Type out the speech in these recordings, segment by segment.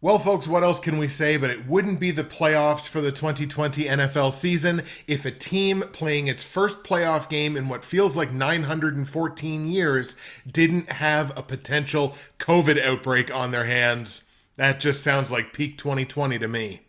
Well, folks, what else can we say? But it wouldn't be the playoffs for the 2020 NFL season if a team playing its first playoff game in what feels like 914 years didn't have a potential COVID outbreak on their hands. That just sounds like peak 2020 to me.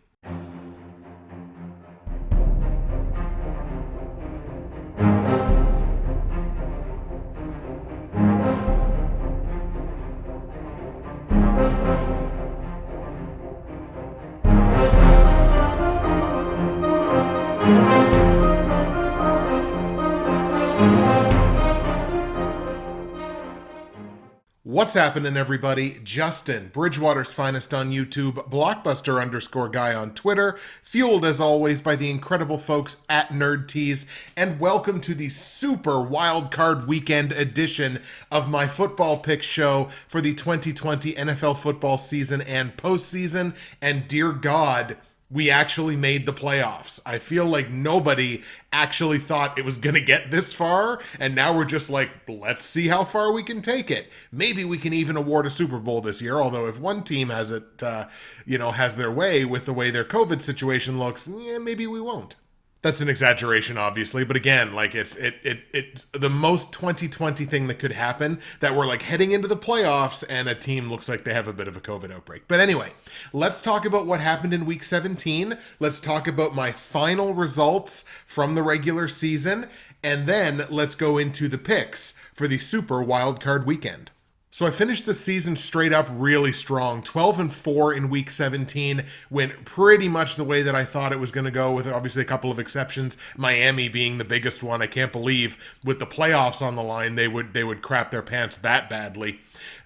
What's happening, everybody? Justin, Bridgewater's finest on YouTube, Blockbuster underscore guy on Twitter, fueled as always by the incredible folks at NerdTees, and welcome to the Super Wildcard Weekend edition of my football pick show for the 2020 NFL football season and postseason. And dear God, we actually made the playoffs. I feel like nobody actually thought it was going to get this far, and now we're just like, let's see how far we can take it. Maybe we can even award a Super Bowl this year, although if one team has it, has their way with the way their COVID situation looks, maybe we won't. That's an exaggeration, obviously, but again, like it's the most 2020 thing that could happen, that we're like heading into the playoffs and a team looks like they have a bit of a COVID outbreak. But anyway, let's talk about what happened in week 17. Let's talk about my final results from the regular season, and then let's go into the picks for the Super Wildcard Weekend. So I finished the season straight up really strong. 12-4 in week 17 went pretty much the way that I thought it was going to go, with obviously a couple of exceptions, Miami being the biggest one. I can't believe with the playoffs on the line they would crap their pants that badly.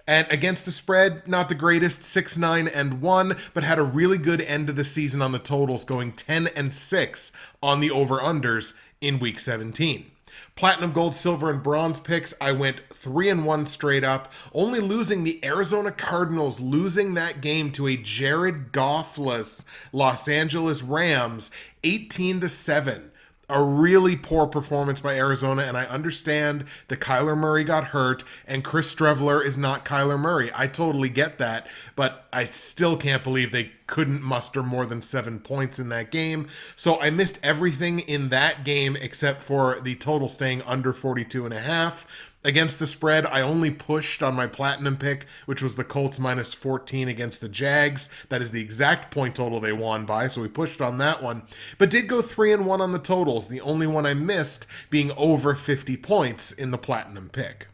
And against the spread, not the greatest, 6-9-1, but had a really good end of the season on the totals, going 10-6 on the over-unders in week 17. Platinum, gold, silver, and bronze picks, I went 3-1 straight up, only losing the Arizona Cardinals, losing that game to a Jared Goff-less Los Angeles Rams, 18-7. A really poor performance by Arizona, and I understand that Kyler Murray got hurt, and Chris Streveler is not Kyler Murray. I totally get that, but I still can't believe they couldn't muster more than 7 points in that game. So I missed everything in that game except for the total staying under 42.5. Against the spread, I only pushed on my platinum pick, which was the Colts minus 14 against the Jags. That is the exact point total they won by, so we pushed on that one. But did go 3-1 on the totals, the only one I missed being over 50 points in the platinum pick.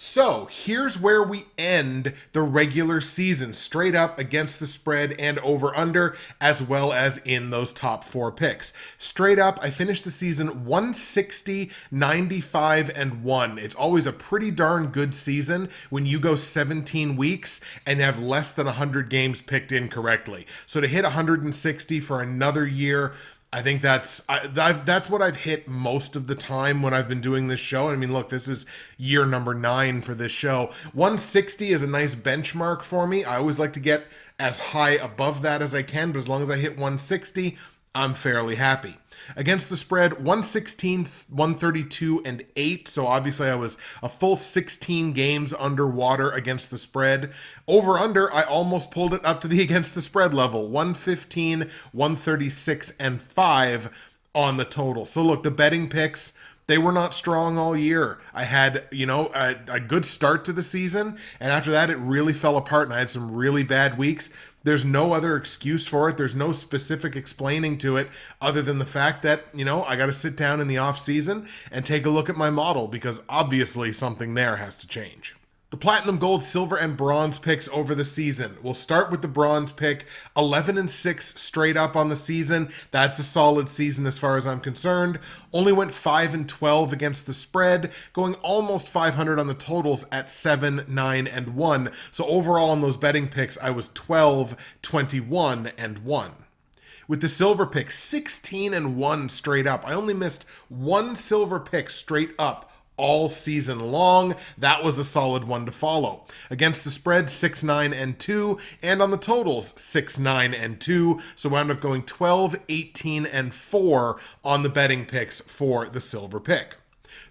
So here's where we end the regular season, straight up against the spread and over under, as well as in those top 4 picks. Straight up, I finished the season 160, 95, and 1. It's always a pretty darn good season when you go 17 weeks and have less than 100 games picked in correctly. So to hit 160 for another year, I think that's what I've hit most of the time when I've been doing this show. I mean, look, this is year number 9 for this show. 160 is a nice benchmark for me. I always like to get as high above that as I can, but as long as I hit 160, I'm fairly happy. Against the spread, 116, 132, and 8. So obviously I was a full 16 games underwater against the spread. Over under, I almost pulled it up to the against the spread level. 115, 136, and 5 on the total. So look, the betting picks, they were not strong all year. I had, a good start to the season, and after that it really fell apart and I had some really bad weeks. There's no other excuse for it. There's no specific explaining to it other than the fact that, I got to sit down in the off season and take a look at my model, because obviously something there has to change. The platinum, gold, silver, and bronze picks over the season. We'll start with the bronze pick. 11-6 straight up on the season. That's a solid season as far as I'm concerned. Only went 5-12 against the spread, going almost 500 on the totals at 7, 9, and 1. So overall on those betting picks, I was 12, 21, and 1. With the silver pick, 16-1 straight up. I only missed one silver pick straight up all season long. That was a solid one to follow. Against the spread, 6-9-2, and on the totals, 6-9-2. So wound up going 12, 18, and 4 on the betting picks for the silver pick.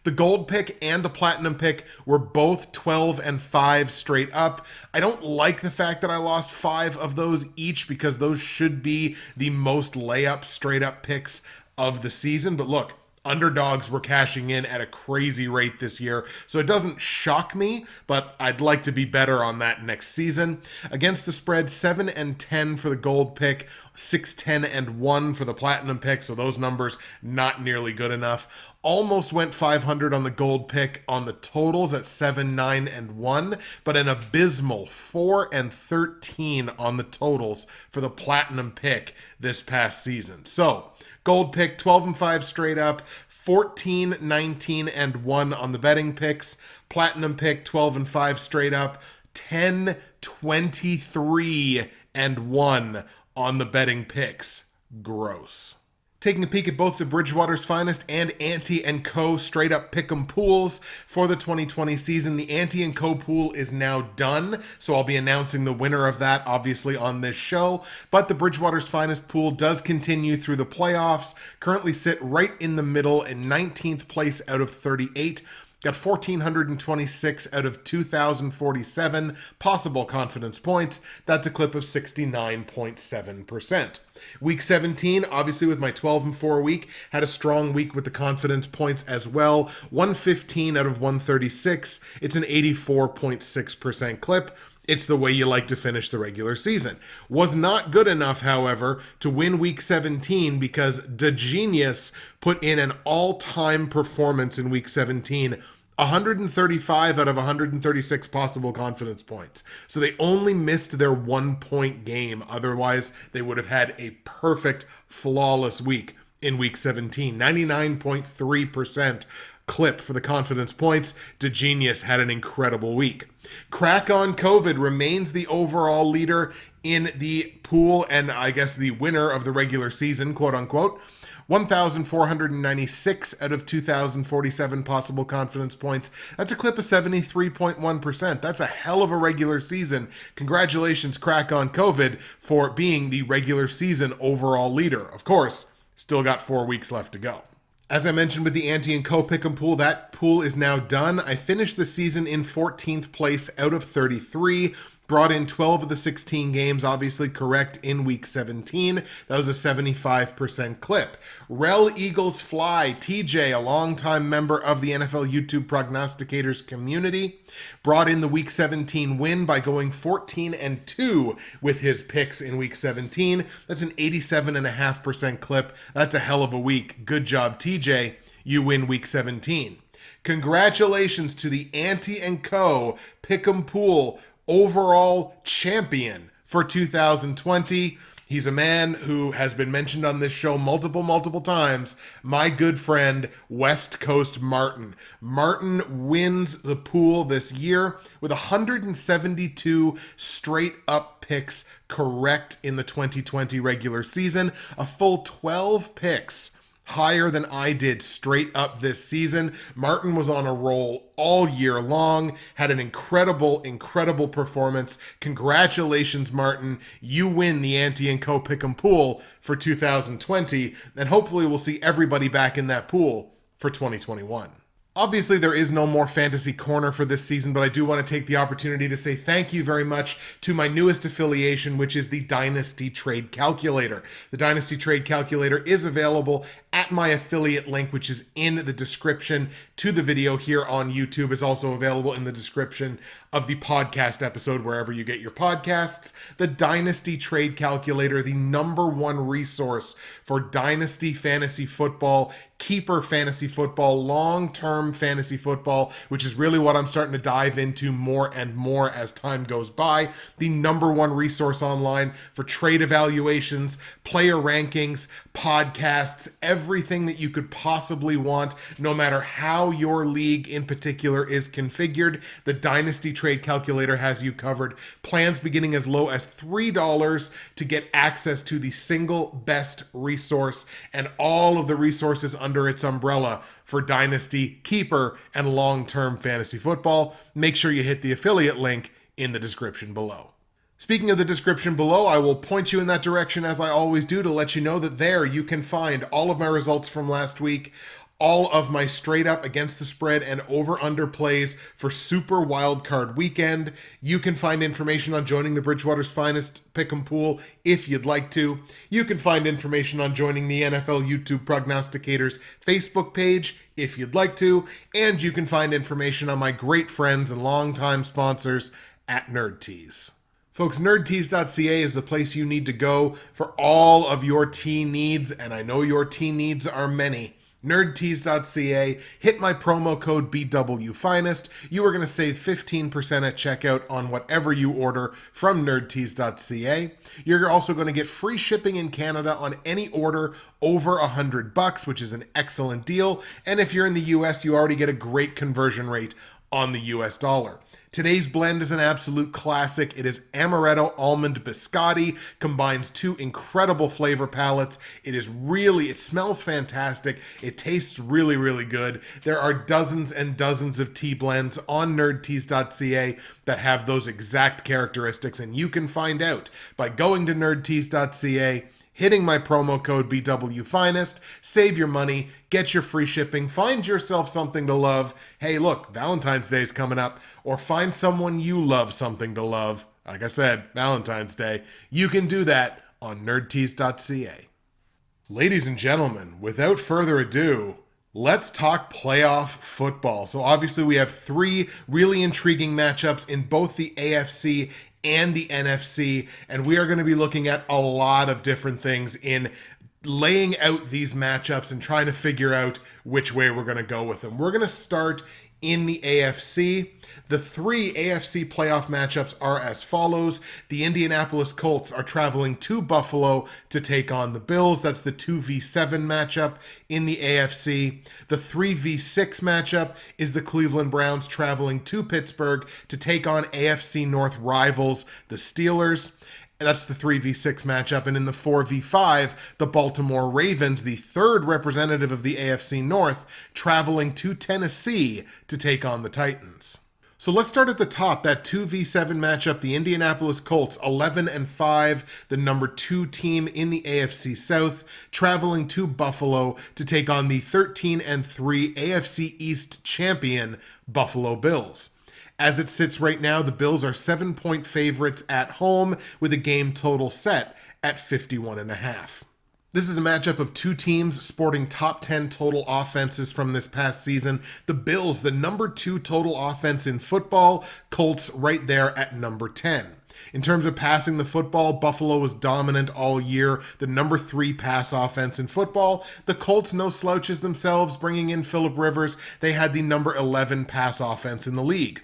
The gold pick and the platinum pick were both 12-5 straight up. I don't like the fact that I lost 5 of those each because those should be the most layup straight up picks of the season. But look, underdogs were cashing in at a crazy rate this year, so it doesn't shock me, but I'd like to be better on that next season. Against the spread, 7-10 for the gold pick, 6-10-1 for the platinum pick, so those numbers not nearly good enough. Almost went 500 on the gold pick on the totals at 7-9-1, but an abysmal 4-13 on the totals for the platinum pick this past season. So gold pick 12-5 straight up, 14-19-1 on the betting picks. Platinum pick 12-5 straight up, 10-23-1 on the betting picks. Gross. Taking a peek at both the Bridgewater's Finest and Ante & Co. straight up pick'em pools for the 2020 season. The Ante & Co. pool is now done, so I'll be announcing the winner of that obviously on this show. But the Bridgewater's Finest pool does continue through the playoffs. Currently sit right in the middle in 19th place out of 38. Got 1,426 out of 2,047 possible confidence points. That's a clip of 69.7%. Week 17, obviously with my 12-4 week, had a strong week with the confidence points as well. 115 out of 136. It's an 84.6% clip. It's the way you like to finish the regular season. Was not good enough, however, to win Week 17 because the Genius put in an all-time performance in Week 17, 135 out of 136 possible confidence points. So they only missed their 1-point game. Otherwise, they would have had a perfect, flawless week in Week 17. 99.3% clip for the confidence points. DeGenius had an incredible week. Crack on COVID remains the overall leader in the pool and I guess the winner of the regular season, quote unquote. 1,496 out of 2,047 possible confidence points. That's a clip of 73.1%. That's a hell of a regular season. Congratulations, Crack on COVID, for being the regular season overall leader. Of course, still got 4 weeks left to go. As I mentioned with the Ante & Co. Pick'em pool, that pool is now done. I finished the season in 14th place out of 33. Brought in 12 of the 16 games, obviously correct in Week 17. That was a 75% clip. Rel Eagles Fly, TJ, a longtime member of the NFL YouTube prognosticators community, brought in the Week 17 win by going 14-2 with his picks in Week 17. That's an 87.5% clip. That's a hell of a week. Good job, TJ. You win Week 17. Congratulations to the Ante & Co. Pick'em Pool overall champion for 2020. He's a man who has been mentioned on this show multiple times. My good friend, West Coast Martin. Martin wins the pool this year with 172 straight up picks correct in the 2020 regular season. A full 12 picks higher than I did straight up this season. Martin was on a roll all year long, had an incredible performance. Congratulations, Martin. You win the Ante & Co. Pick'em pool for 2020, and hopefully we'll see everybody back in that pool for 2021. Obviously, there is no more Fantasy Corner for this season, but I do want to take the opportunity to say thank you very much to my newest affiliation, which is the Dynasty Trade Calculator. The Dynasty Trade Calculator is available at my affiliate link, which is in the description to the video here on YouTube. It's also available in the description of the podcast episode, wherever you get your podcasts. The Dynasty Trade Calculator, the #1 resource for Dynasty Fantasy Football, Keeper Fantasy Football, long-term fantasy football, which is really what I'm starting to dive into more and more as time goes by. The #1 resource online for trade evaluations, player rankings, podcasts, everything that you could possibly want, no matter how your league in particular is configured. The Dynasty Trade Calculator has you covered. Plans beginning as low as $3 to get access to the single best resource and all of the resources under its umbrella for Dynasty, Keeper, and long-term fantasy football. Make sure you hit the affiliate link in the description below. Speaking of the description below, I will point you in that direction as I always do to let you know that there you can find all of my results from last week, all of my straight up against the spread and over under plays for Super Wildcard Weekend. You can find information on joining the Bridgewater's Finest Pick'em Pool if you'd like to. You can find information on joining the NFL YouTube Prognosticators Facebook page if you'd like to. And you can find information on my great friends and longtime sponsors at NerdTees. Folks, nerdtees.ca is the place you need to go for all of your tea needs, and I know your tea needs are many. Nerdtees.ca, hit my promo code BWFinest. You are going to save 15% at checkout on whatever you order from nerdtees.ca. You're also going to get free shipping in Canada on any order over $100, which is an excellent deal. And if you're in the US, you already get a great conversion rate on the US dollar. Today's blend is an absolute classic. It is Amaretto Almond Biscotti, combines two incredible flavor palettes. It smells fantastic. It tastes really, really good. There are dozens and dozens of tea blends on nerdtees.ca that have those exact characteristics, and you can find out by going to nerdtees.ca, hitting my promo code BWFinest, save your money, get your free shipping, find yourself something to love. Hey, look, Valentine's Day is coming up, or find someone you love something to love. Like I said, Valentine's Day. You can do that on nerdtees.ca. Ladies and gentlemen, without further ado, let's talk playoff football. So obviously we have three really intriguing matchups in both the AFC and the NFC, and we are going to be looking at a lot of different things in laying out these matchups and trying to figure out which way we're going to go with them. We're going to start in the AFC. The three AFC playoff matchups are as follows. The Indianapolis Colts are traveling to Buffalo to take on the Bills. That's the 2v7 matchup in the AFC. The 3v6 matchup is the Cleveland Browns traveling to Pittsburgh to take on AFC North rivals, the Steelers. That's the 3v6 matchup. And in the 4v5, the Baltimore Ravens, the third representative of the AFC North, traveling to Tennessee to take on the Titans. So let's start at the top, that 2v7 matchup, the Indianapolis Colts, 11-5, the number 2 team in the AFC South, traveling to Buffalo to take on the 13-3 AFC East champion Buffalo Bills. As it sits right now, the Bills are 7-point favorites at home with a game total set at 51.5. This is a matchup of two teams sporting top 10 total offenses from this past season. The Bills, the number 2 total offense in football, Colts right there at number 10. In terms of passing the football, Buffalo was dominant all year, the number 3 pass offense in football. The Colts, no slouches themselves, bringing in Phillip Rivers. They had the number 11 pass offense in the league.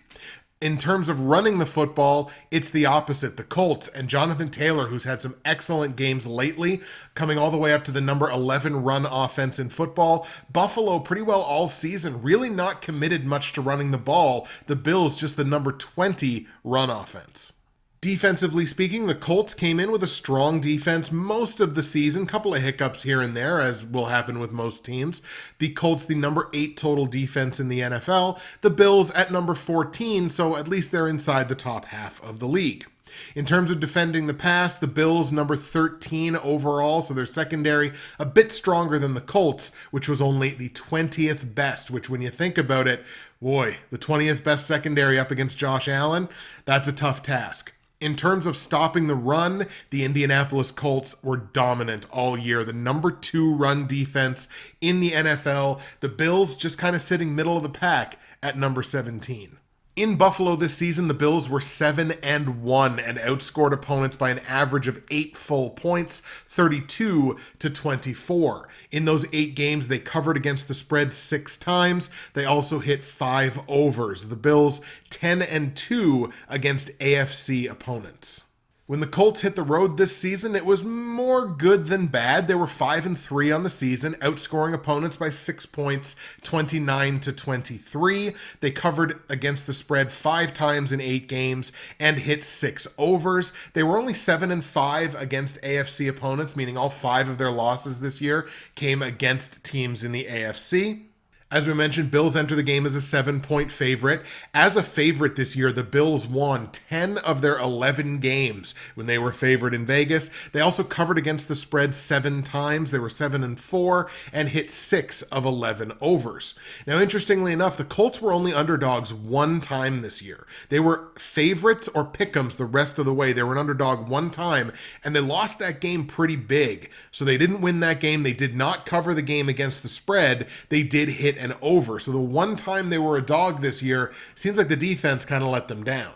In terms of running the football, it's the opposite. The Colts and Jonathan Taylor, who's had some excellent games lately, coming all the way up to the number 11 run offense in football. Buffalo, pretty well all season, really not committed much to running the ball. The Bills, just the number 20 run offense. Defensively speaking, the Colts came in with a strong defense most of the season, couple of hiccups here and there, as will happen with most teams. The Colts, the number 8 total defense in the NFL. The Bills at number 14, so at least they're inside the top half of the league. In terms of defending the pass, the Bills number 13 overall, so their secondary a bit stronger than the Colts, which was only the 20th best, which when you think about it, boy, the 20th best secondary up against Josh Allen, that's a tough task. In terms of stopping the run, the Indianapolis Colts were dominant all year. The number 2 run defense in the NFL. The Bills just kind of sitting middle of the pack at number 17. In Buffalo this season, the Bills were 7-1 and outscored opponents by an average of 8 full points, 32-24. In those 8 games, they covered against the spread 6 times. They also hit 5 overs. The Bills 10-2 against AFC opponents. When the Colts hit the road this season, it was more good than bad. They were 5-3 on the season, outscoring opponents by 6 points, 29-23. They covered against the spread 5 times in 8 games and hit 6 overs. They were only 7-5 against AFC opponents, meaning all 5 of their losses this year came against teams in the AFC. As we mentioned, Bills enter the game as a 7-point favorite. As a favorite this year, the Bills won 10 of their 11 games when they were favored in Vegas. They also covered against the spread 7 times. They were 7-4 and hit 6 of 11 overs. Now, interestingly enough, the Colts were only underdogs 1 time this year. They were favorites or pick'ems the rest of the way. They were an underdog 1 time, and they lost that game pretty big. So they didn't win that game. They did not cover the game against the spread. They did hit an over. So the one time they were a dog this year, seems like the defense kind of let them down.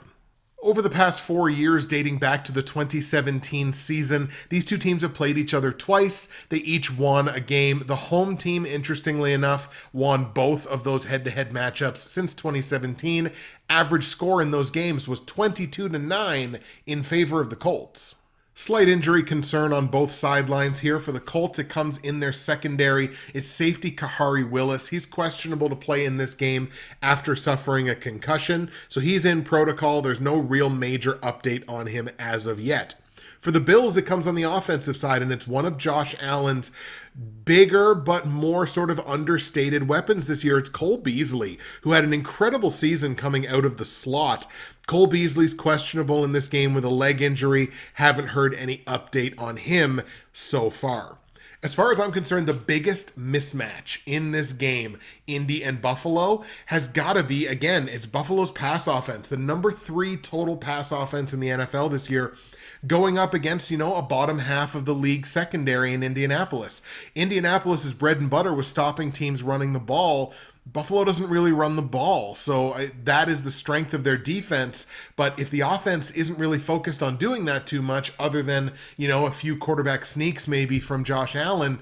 Over the past 4 years, dating back to the 2017 season, these two teams have played each other twice. They each won a game. The home team, interestingly enough, won both of those head-to-head matchups since 2017. Average score in those games was 22-9 in favor of the Colts. Slight injury concern on both sidelines here. For the Colts, it comes in their secondary. It's safety Kahari Willis. He's questionable to play in this game after suffering a concussion, so he's in protocol. There's no real major update on him as of yet. For the Bills, it comes on the offensive side, and it's one of Josh Allen's bigger but more sort of understated weapons this year. It's Cole Beasley, who had an incredible season coming out of the slot. Cole Beasley's questionable in this game with a leg injury. Haven't heard any update on him so far. As far as I'm concerned, the biggest mismatch in this game, Indy and Buffalo, has got to be, again, it's Buffalo's pass offense, the number 3 total pass offense in the NFL this year, going up against, a bottom half of the league secondary in Indianapolis. Indianapolis's bread and butter was stopping teams running the ball. Buffalo doesn't really run the ball, so that is the strength of their defense. But if the offense isn't really focused on doing that too much, other than, a few quarterback sneaks maybe from Josh Allen,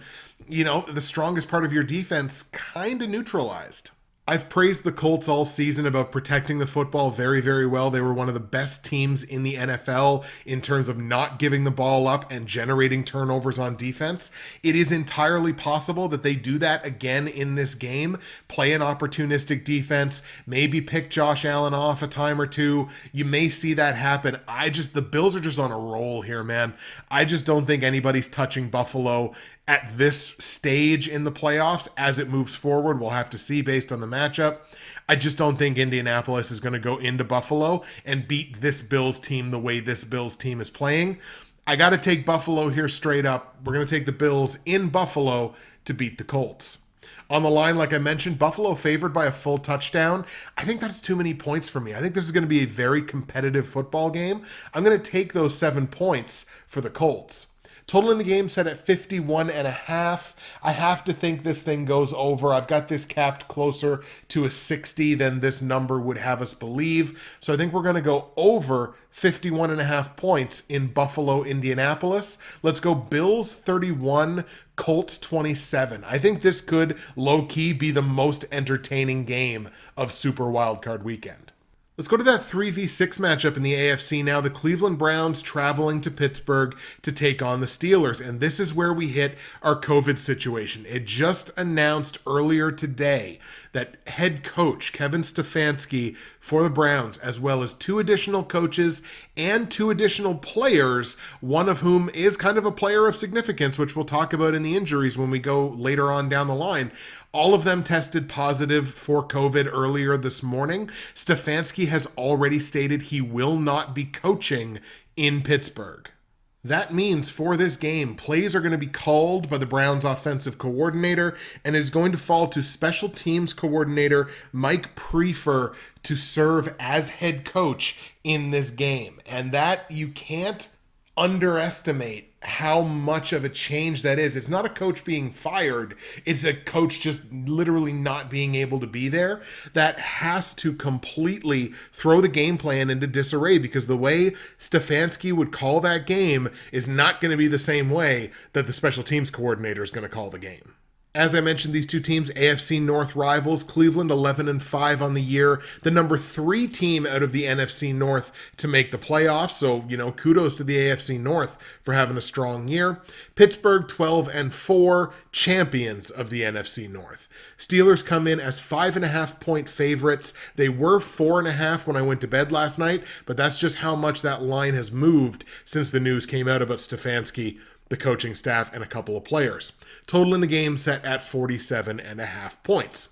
the strongest part of your defense kind of neutralized. I've praised the Colts all season about protecting the football very, very well. They were one of the best teams in the NFL in terms of not giving the ball up and generating turnovers on defense. It is entirely possible that they do that again in this game, play an opportunistic defense, maybe pick Josh Allen off a time or two. You may see that happen. The Bills are just on a roll here, man. I just don't think anybody's touching Buffalo at this stage in the playoffs. As it moves forward, we'll have to see based on the matchup. I just don't think Indianapolis is going to go into Buffalo and beat this Bills team the way this Bills team is playing. I got to take Buffalo here straight up. We're going to take the Bills in Buffalo to beat the Colts. On the line, like I mentioned, Buffalo favored by a full touchdown. I think that's too many points for me. I think this is going to be a very competitive football game. I'm going to take those 7 points for the Colts. Total in the game set at 51.5. I have to think this thing goes over. I've got this capped closer to a 60 than this number would have us believe. So I think we're going to go over 51.5 points in Buffalo, Indianapolis. Let's go Bills 31, Colts 27. I think this could low-key be the most entertaining game of Super Wildcard Weekend. Let's go to that 3v6 matchup in the AFC now. The Cleveland Browns traveling to Pittsburgh to take on the Steelers. And this is where we hit our COVID situation. It just announced earlier today that head coach Kevin Stefanski for the Browns, as well as 2 additional coaches and 2 additional players, one of whom is kind of a player of significance, which we'll talk about in the injuries when we go later on down the line. All of them tested positive for COVID earlier this morning. Stefanski has already stated he will not be coaching in Pittsburgh. That means for this game, plays are going to be called by the Browns offensive coordinator, and it is going to fall to special teams coordinator Mike Prefer to serve as head coach in this game. And that you can't underestimate how much of a change that is. It's not a coach being fired. It's a coach just literally not being able to be there. That has to completely throw the game plan into disarray, because the way Stefanski would call that game is not going to be the same way that the special teams coordinator is going to call the game. As I mentioned, these two teams, AFC North rivals, Cleveland 11-5 on the year, the number 3 team out of the NFC North to make the playoffs. So, kudos to the AFC North for having a strong year. Pittsburgh 12-4, champions of the NFC North. Steelers come in as 5.5-point favorites. They were 4.5 when I went to bed last night, but that's just how much that line has moved since the news came out about Stefanski, the coaching staff, and a couple of players. Total in the game set at 47.5 points.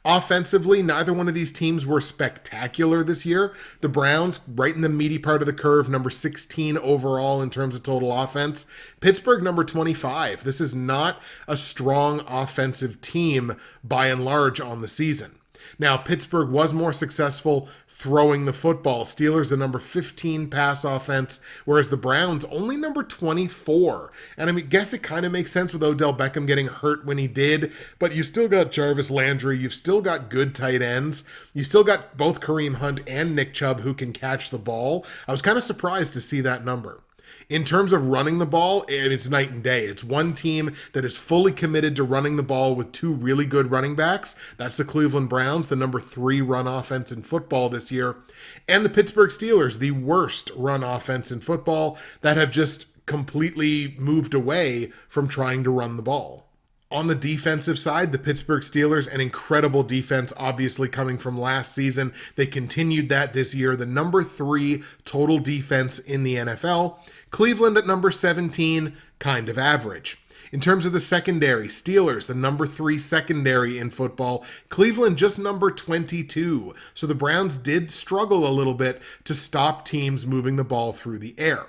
Offensively, neither one of these teams were spectacular this year. The Browns, right in the meaty part of the curve, number 16 overall in terms of total offense. Pittsburgh, number 25. This is not a strong offensive team by and large on the season. Now, Pittsburgh was more successful throwing the football. Steelers, the number 15 pass offense, whereas the Browns only number 24. And I guess it kind of makes sense with Odell Beckham getting hurt when he did, but you still got Jarvis Landry. You've still got good tight ends. You still got both Kareem Hunt and Nick Chubb who can catch the ball. I was kind of surprised to see that number. In terms of running the ball, it's night and day. It's one team that is fully committed to running the ball with two really good running backs. That's the Cleveland Browns, the number 3 run offense in football this year. And the Pittsburgh Steelers, the worst run offense in football, that have just completely moved away from trying to run the ball. On the defensive side, the Pittsburgh Steelers, an incredible defense, obviously coming from last season. They continued that this year. The number 3 total defense in the NFL. Cleveland at number 17, kind of average. In terms of the secondary, Steelers, the number 3 secondary in football. Cleveland just number 22. So the Browns did struggle a little bit to stop teams moving the ball through the air.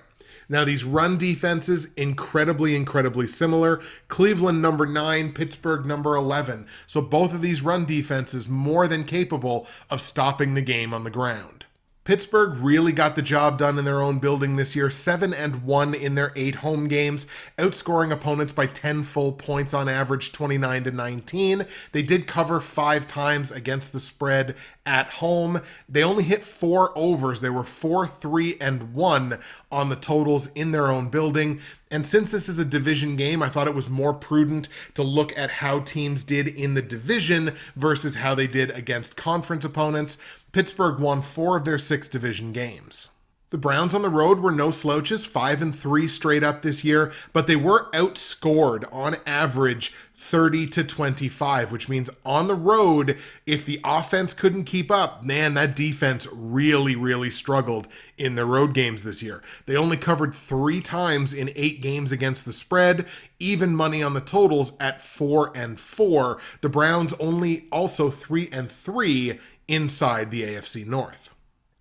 Now, these run defenses, incredibly similar. Cleveland, number 9, Pittsburgh, number 11. So both of these run defenses more than capable of stopping the game on the ground. Pittsburgh really got the job done in their own building this year, 7-1 in their 8 home games, outscoring opponents by 10 full points on average, 29-19. They did cover 5 times against the spread at home. They only hit 4 overs. They were 4-3-1 on the totals in their own building. And since this is a division game, I thought it was more prudent to look at how teams did in the division versus how they did against conference opponents. Pittsburgh won 4 of their 6 division games. The Browns on the road were no slouches, 5-3 straight up this year, but they were outscored on average 30-25, which means on the road, if the offense couldn't keep up, man, that defense really struggled in their road games this year. They only covered 3 times in 8 games against the spread, even money on the totals at 4-4. The Browns only also 3-3 inside the AFC North.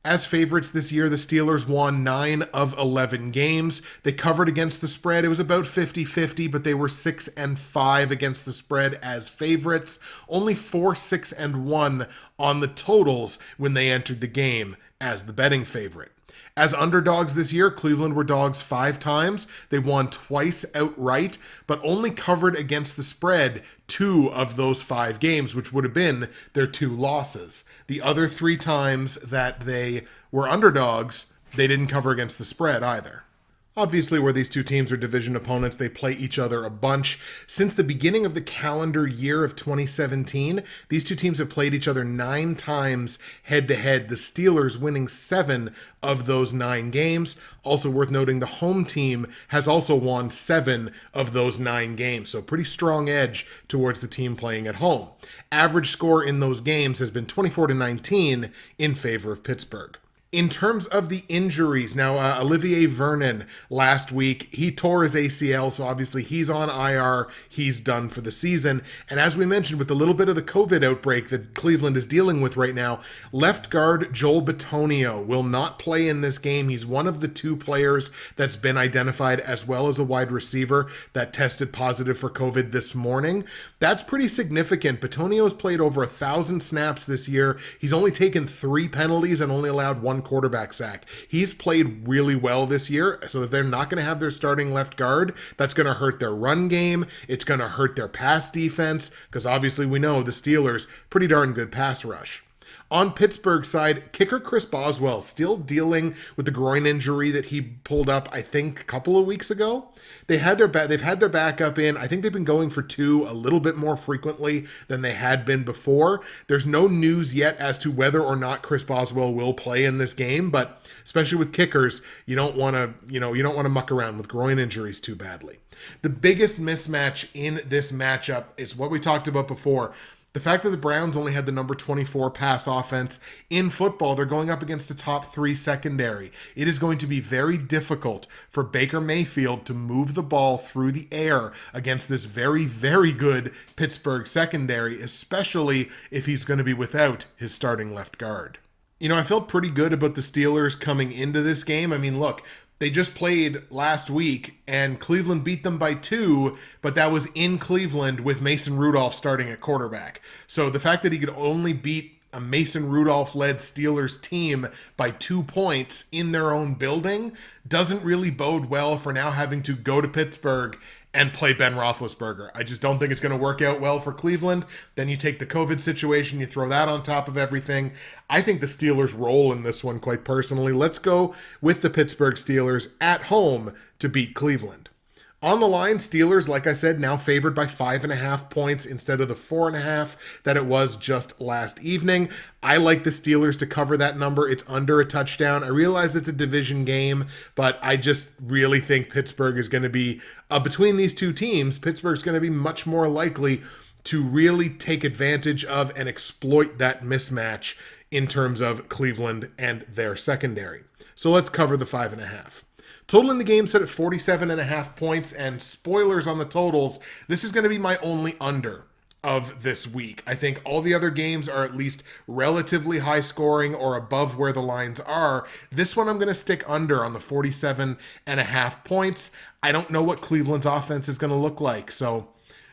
As favorites this year, the Steelers won 9 of 11 games. They covered against the spread. It was about 50-50, but they were 6-5 against the spread as favorites. Only 4-6-1 on the totals when they entered the game as the betting favorite. As underdogs this year, Cleveland were dogs 5 times. They won twice outright, but only covered against the spread 2 of those 5 games, which would have been their 2 losses. The other 3 times that they were underdogs, they didn't cover against the spread either. Obviously, where these two teams are division opponents, they play each other a bunch. Since the beginning of the calendar year of 2017, these two teams have played each other 9 times head-to-head, the Steelers winning 7 of those 9 games. Also worth noting, the home team has also won 7 of those 9 games, so pretty strong edge towards the team playing at home. Average score in those games has been 24-19 in favor of Pittsburgh. In terms of the injuries, now Olivier Vernon last week, he tore his ACL, so obviously he's on IR, he's done for the season. And as we mentioned, with a little bit of the COVID outbreak that Cleveland is dealing with right now, left guard Joel Bitonio will not play in this game. He's one of the 2 players that's been identified, as well as a wide receiver that tested positive for COVID this morning. That's pretty significant. Bitonio's played over 1,000 snaps this year. He's only taken 3 penalties and only allowed 1 quarterback sack. He's played really well this year, so if they're not going to have their starting left guard, that's going to hurt their run game. It's going to hurt their pass defense, because obviously we know the Steelers, pretty darn good pass rush. On Pittsburgh's side, kicker Chris Boswell still dealing with the groin injury that he pulled up, I think, a couple of weeks ago. They've had their backup in. I think they've been going for 2 a little bit more frequently than they had been before. There's no news yet as to whether or not Chris Boswell will play in this game, but especially with kickers, you don't want to muck around with groin injuries too badly. The biggest mismatch in this matchup is what we talked about before. The fact that the Browns only had the number 24 pass offense in football, they're going up against the top 3 secondary. It is going to be very difficult for Baker Mayfield to move the ball through the air against this very, very good Pittsburgh secondary, especially if he's going to be without his starting left guard. You know, I felt pretty good about the Steelers coming into this game. I mean, look, they just played last week and Cleveland beat them by 2, but that was in Cleveland with Mason Rudolph starting at quarterback. So the fact that he could only beat a Mason Rudolph-led Steelers team by 2 points in their own building doesn't really bode well for now having to go to Pittsburgh and play Ben Roethlisberger. I just don't think it's going to work out well for Cleveland. Then you take the COVID situation, you throw that on top of everything. I think the Steelers roll in this one, quite personally. Let's go with the Pittsburgh Steelers at home to beat Cleveland. On the line, Steelers, like I said, now favored by 5.5 points instead of the 4.5 that it was just last evening. I like the Steelers to cover that number. It's under a touchdown. I realize it's a division game, but I just really think Pittsburgh is going to be, between these two teams, Pittsburgh's going to be much more likely to really take advantage of and exploit that mismatch in terms of Cleveland and their secondary. So let's cover the 5.5. Total in the game set at 47.5 points, and spoilers on the totals, this is going to be my only under of this week. I think all the other games are at least relatively high scoring or above where the lines are. This one I'm going to stick under on the 47.5 points. I don't know what Cleveland's offense is going to look like, so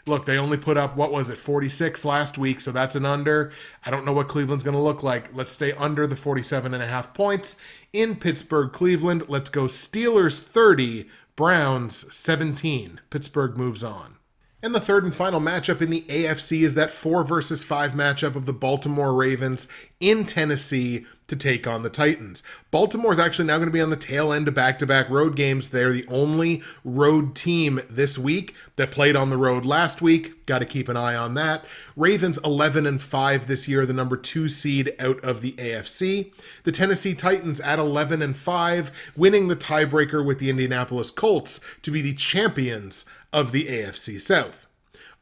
look, they only put up, 46 last week, so that's an under. I don't know what Cleveland's going to look like. Let's stay under the 47.5 points. In Pittsburgh, Cleveland, let's go Steelers 30, Browns 17. Pittsburgh moves on. And the third and final matchup in the AFC is that 4 versus 5 matchup of the Baltimore Ravens in Tennessee to take on the Titans. Baltimore is actually now going to be on the tail end of back-to-back road games. They're the only road team this week that played on the road last week. Got to keep an eye on that. Ravens 11-5 this year, the number 2 seed out of the AFC. The Tennessee Titans at 11-5, winning the tiebreaker with the Indianapolis Colts to be the champions of the AFC South.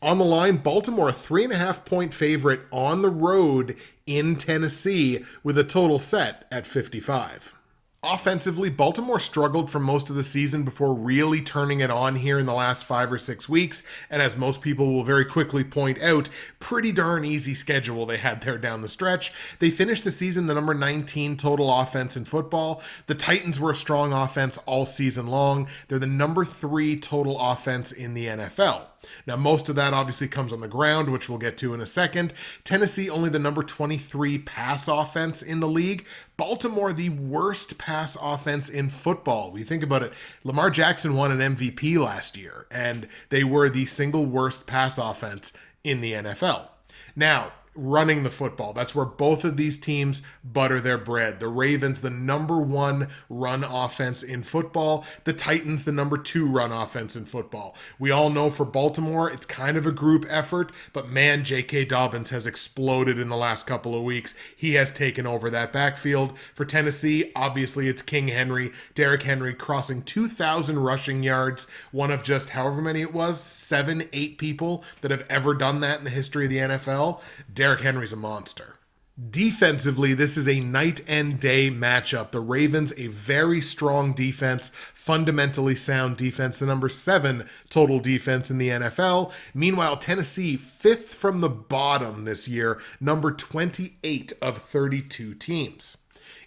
On the line, Baltimore, a 3.5 point favorite on the road in Tennessee with a total set at 55. Offensively, Baltimore struggled for most of the season before really turning it on here in the last 5 or 6 weeks. And as most people will very quickly point out, pretty darn easy schedule they had there down the stretch. They finished the season the number 19 total offense in football. The Titans were a strong offense all season long. They're the number 3 total offense in the NFL. Now, most of that obviously comes on the ground, which we'll get to in a second. Tennessee, only the number 23 pass offense in the league. Baltimore, the worst pass offense in football. When you think about it, Lamar Jackson won an MVP last year, and they were the single worst pass offense in the NFL. Now, running the football, that's where both of these teams butter their bread. The Ravens, the number 1 run offense in football. The Titans, the number 2 run offense in football. We all know for Baltimore, it's kind of a group effort, but man, J.K. Dobbins has exploded in the last couple of weeks. He has taken over that backfield. For Tennessee, obviously it's King Henry, Derrick Henry crossing 2,000 rushing yards, one of just however many it was, 7, 8 people that have ever done that in the history of the NFL. Derrick Henry's a monster. Defensively, this is a night and day matchup. The Ravens, a very strong defense, fundamentally sound defense, the number 7 total defense in the NFL. Meanwhile, Tennessee, 5th from the bottom this year, number 28 of 32 teams.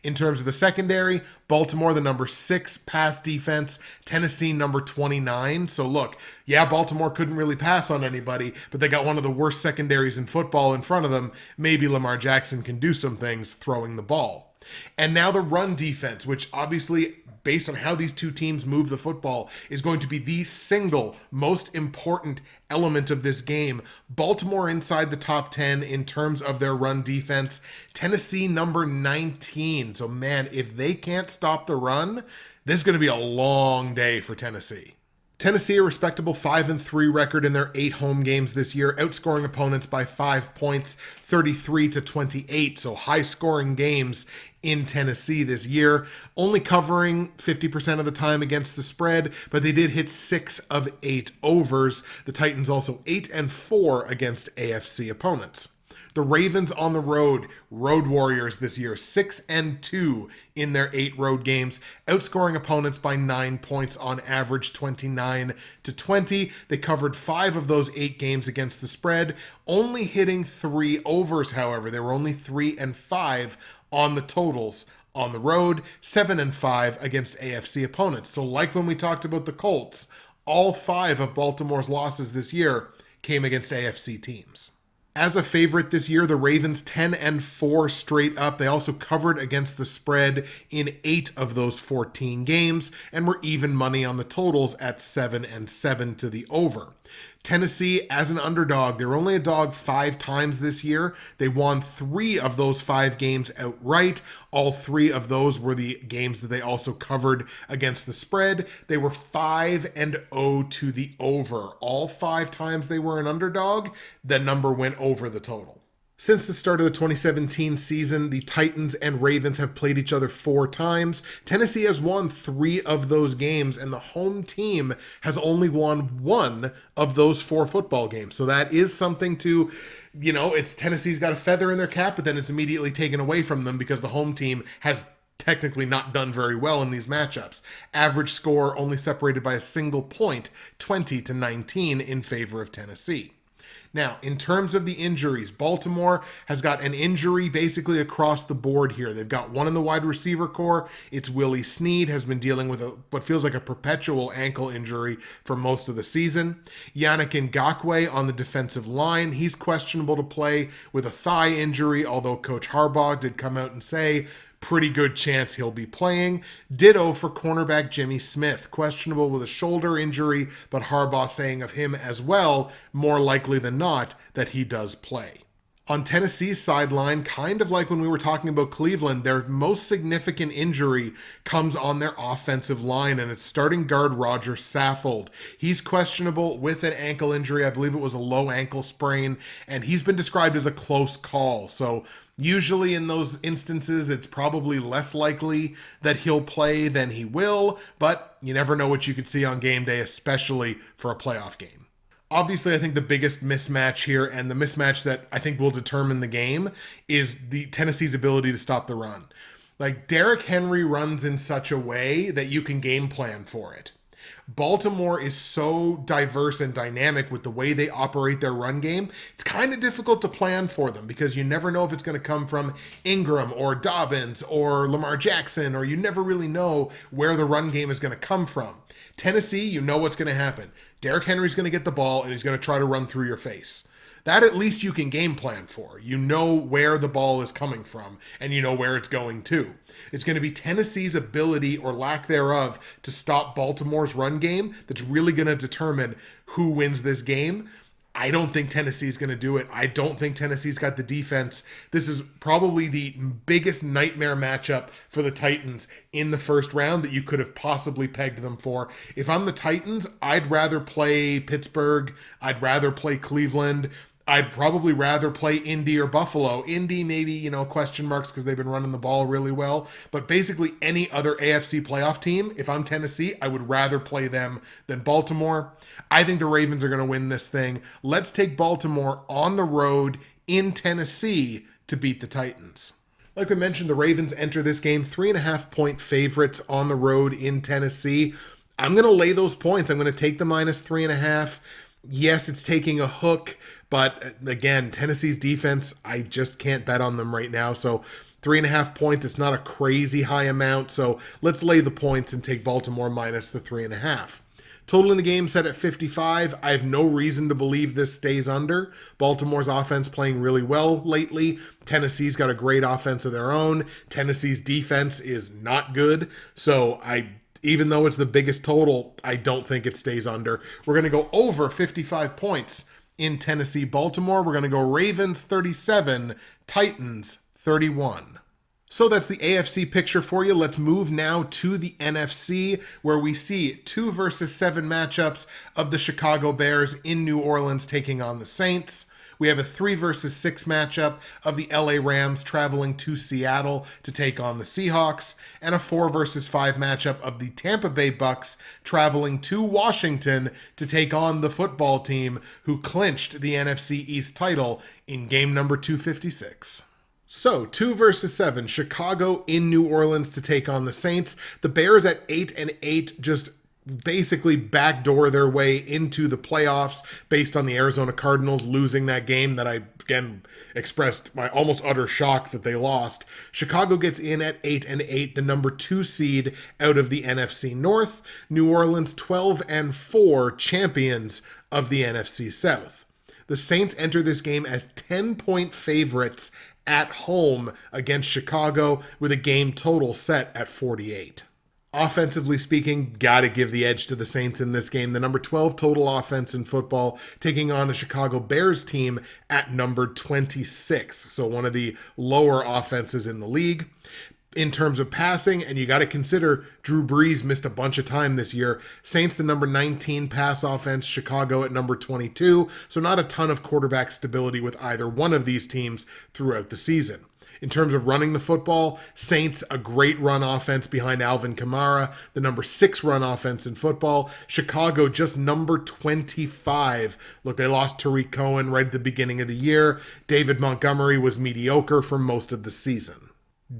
In terms of the secondary, Baltimore, the number 6 pass defense, Tennessee, number 29. So look, yeah, Baltimore couldn't really pass on anybody, but they got one of the worst secondaries in football in front of them. Maybe Lamar Jackson can do some things throwing the ball. And now the run defense, which obviously, based on how these two teams move the football, is going to be the single most important element of this game. Baltimore inside the top 10 in terms of their run defense. Tennessee number 19. So man, if they can't stop the run, this is going to be a long day for Tennessee. Tennessee, a respectable 5-3 record in their 8 home games this year, outscoring opponents by 5 points, 33-28. So high scoring games in Tennessee this year, only covering 50% of the time against the spread, but they did hit 6 of 8 overs. The Titans also 8-4 against AFC opponents. The Ravens on the road, road warriors this year, 6-2 in their 8 road games, outscoring opponents by 9 points on average, 29-20. They covered 5 of those 8 games against the spread, only hitting 3 overs, however. They were only 3-5 on the totals on the road, 7-5 against AFC opponents. So like when we talked about the Colts, all 5 of Baltimore's losses this year came against AFC teams. As a favorite this year, the Ravens 10-4 straight up. They also covered against the spread in 8 of those 14 games and were even money on the totals at 7-7 to the over. Tennessee, as an underdog, they were only a dog 5 times this year. They won 3 of those 5 games outright. All 3 of those were the games that they also covered against the spread. They were 5-0 to the over. All 5 times they were an underdog, the number went over the total. Since the start of the 2017 season, the Titans and Ravens have played each other 4 times. Tennessee has won 3 of those games, and the home team has only won 1 of those 4 football games. So that is something to, it's Tennessee's got a feather in their cap, but then it's immediately taken away from them because the home team has technically not done very well in these matchups. Average score only separated by a single point, 20-19 in favor of Tennessee. Now, in terms of the injuries, Baltimore has got an injury basically across the board here. They've got one in the wide receiver core. It's Willie Snead, has been dealing with what feels like a perpetual ankle injury for most of the season. Yannick Ngakoue on the defensive line. He's questionable to play with a thigh injury, although Coach Harbaugh did come out and say pretty good chance he'll be playing. Ditto for cornerback Jimmy Smith, questionable with a shoulder injury, but Harbaugh saying of him as well, more likely than not, that he does play. On Tennessee's sideline, kind of like when we were talking about Cleveland, their most significant injury comes on their offensive line, and it's starting guard Roger Saffold. He's questionable with an ankle injury. I believe it was a low ankle sprain, and he's been described as a close call. So usually in those instances, it's probably less likely that he'll play than he will, but you never know what you could see on game day, especially for a playoff game. Obviously, I think the biggest mismatch here, and the mismatch that I think will determine the game, is the Tennessee's ability to stop the run. Like, Derrick Henry runs in such a way that you can game plan for it. Baltimore is so diverse and dynamic with the way they operate their run game. It's kind of difficult to plan for them because you never know if it's going to come from Ingram or Dobbins or Lamar Jackson, or you never really know where the run game is going to come from. Tennessee, you know what's going to happen. Derrick Henry's going to get the ball and he's going to try to run through your face. That at least you can game plan for. You know where the ball is coming from and you know where it's going to. It's going to be Tennessee's ability or lack thereof to stop Baltimore's run game that's really going to determine who wins this game. I don't think Tennessee's going to do it. I don't think Tennessee's got the defense. This is probably the biggest nightmare matchup for the Titans in the first round that you could have possibly pegged them for. If I'm the Titans, I'd rather play Pittsburgh. I'd rather play Cleveland. I'd probably rather play Indy or Buffalo. Indy, maybe, question marks because they've been running the ball really well. But basically any other AFC playoff team, if I'm Tennessee, I would rather play them than Baltimore. I think the Ravens are going to win this thing. Let's take Baltimore on the road in Tennessee to beat the Titans. Like we mentioned, the Ravens enter this game 3.5-point favorites on the road in Tennessee. I'm going to lay those points. I'm going to take the -3.5. Yes, it's taking a hook, but again, Tennessee's defense, I just can't bet on them right now. So 3.5 points, it's not a crazy high amount. So let's lay the points and take Baltimore minus the 3.5. Total in the game set at 55. I have no reason to believe this stays under. Baltimore's offense playing really well lately. Tennessee's got a great offense of their own. Tennessee's defense is not good. So even though it's the biggest total, I don't think it stays under. We're going to go over 55 points in Tennessee-Baltimore. We're going to go Ravens 37, Titans 31. So that's the AFC picture for you. Let's move now to the NFC, where we see 2 versus 7 matchups of the Chicago Bears in New Orleans taking on the Saints. We have a 3 versus 6 matchup of the LA Rams traveling to Seattle to take on the Seahawks, and a 4 versus 5 matchup of the Tampa Bay Bucks traveling to Washington to take on the football team who clinched the NFC East title in game number 256. So, 2 versus 7, Chicago in New Orleans to take on the Saints. The Bears at 8-8 just basically backdoor their way into the playoffs based on the Arizona Cardinals losing that game that I, again, expressed my almost utter shock that they lost. Chicago gets in at 8-8, the number 2 seed out of the NFC North. New Orleans 12-4, champions of the NFC South. The Saints enter this game as 10-point favorites at home against Chicago with a game total set at 48. Offensively speaking, gotta give the edge to the Saints in this game. The number 12 total offense in football, taking on a Chicago Bears team at number 26. So one of the lower offenses in the league. In terms of passing, and you got to consider Drew Brees missed a bunch of time this year. Saints the number 19 pass offense, Chicago at number 22. So not a ton of quarterback stability with either one of these teams throughout the season. In terms of running the football, Saints, a great run offense behind Alvin Kamara, the number 6 run offense in football. Chicago just number 25. Look, they lost Tariq Cohen right at the beginning of the year. David Montgomery was mediocre for most of the season.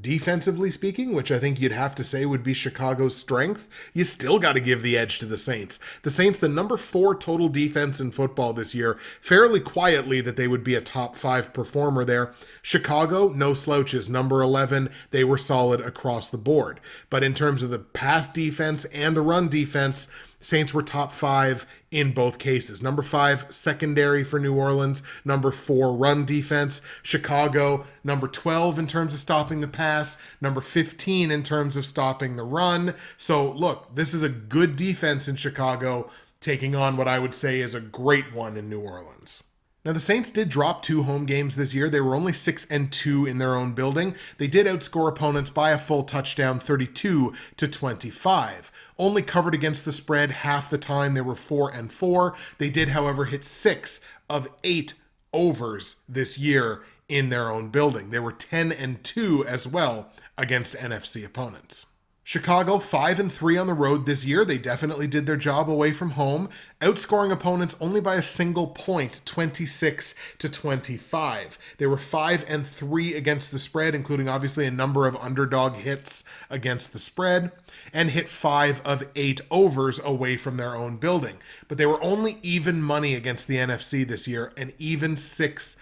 Defensively speaking, which I think you'd have to say would be Chicago's strength, you still got to give the edge to the Saints. The Saints, the number 4 total defense in football this year, fairly quietly that they would be a top 5 performer there. Chicago, no slouches, number 11, they were solid across the board. But in terms of the pass defense and the run defense, Saints were top 5 in both cases. Number 5, secondary for New Orleans. Number 4, run defense. Chicago, number 12 in terms of stopping the pass. Number 15 in terms of stopping the run. So look, this is a good defense in Chicago taking on what I would say is a great one in New Orleans. Now, the Saints did drop 2 home games this year. They were only 6-2 in their own building. They did outscore opponents by a full touchdown, 32-25. Only covered against the spread half the time. They were 4-4. They did, however, hit 6 of 8 overs this year in their own building. They were 10-2 as well against NFC opponents. Chicago 5-3 on the road this year. They definitely did their job away from home, outscoring opponents only by a single point, 26-25. They were 5-3 against the spread, including obviously a number of underdog hits against the spread, and hit 5 of 8 overs away from their own building. But they were only even money against the NFC this year, and even 6-6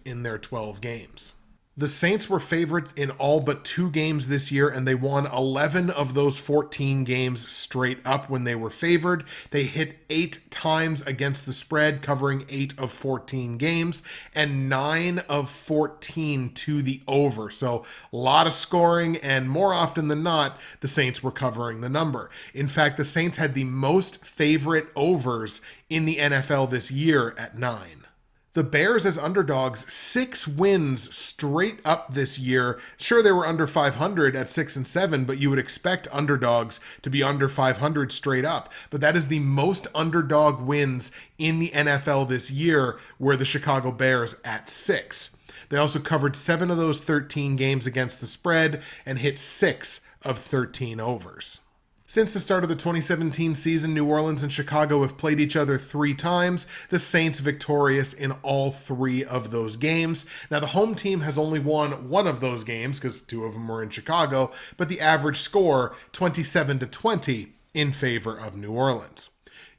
in their 12 games. The Saints were favorites in all but 2 games this year, and they won 11 of those 14 games straight up when they were favored. They hit 8 times against the spread, covering 8 of 14 games, and 9 of 14 to the over. So a lot of scoring, and more often than not, the Saints were covering the number. In fact, the Saints had the most favorite overs in the NFL this year at 9. The Bears as underdogs, 6 wins straight up this year. Sure, they were under 500 at 6-7, but you would expect underdogs to be under 500 straight up. But that is the most underdog wins in the NFL this year, were the Chicago Bears at 6. They also covered 7 of those 13 games against the spread and hit 6 of 13 overs. Since the start of the 2017 season, New Orleans and Chicago have played each other 3 times, the Saints victorious in all 3 of those games. Now, the home team has only won 1 of those games, because 2 of them were in Chicago, but the average score, 27-20, in favor of New Orleans.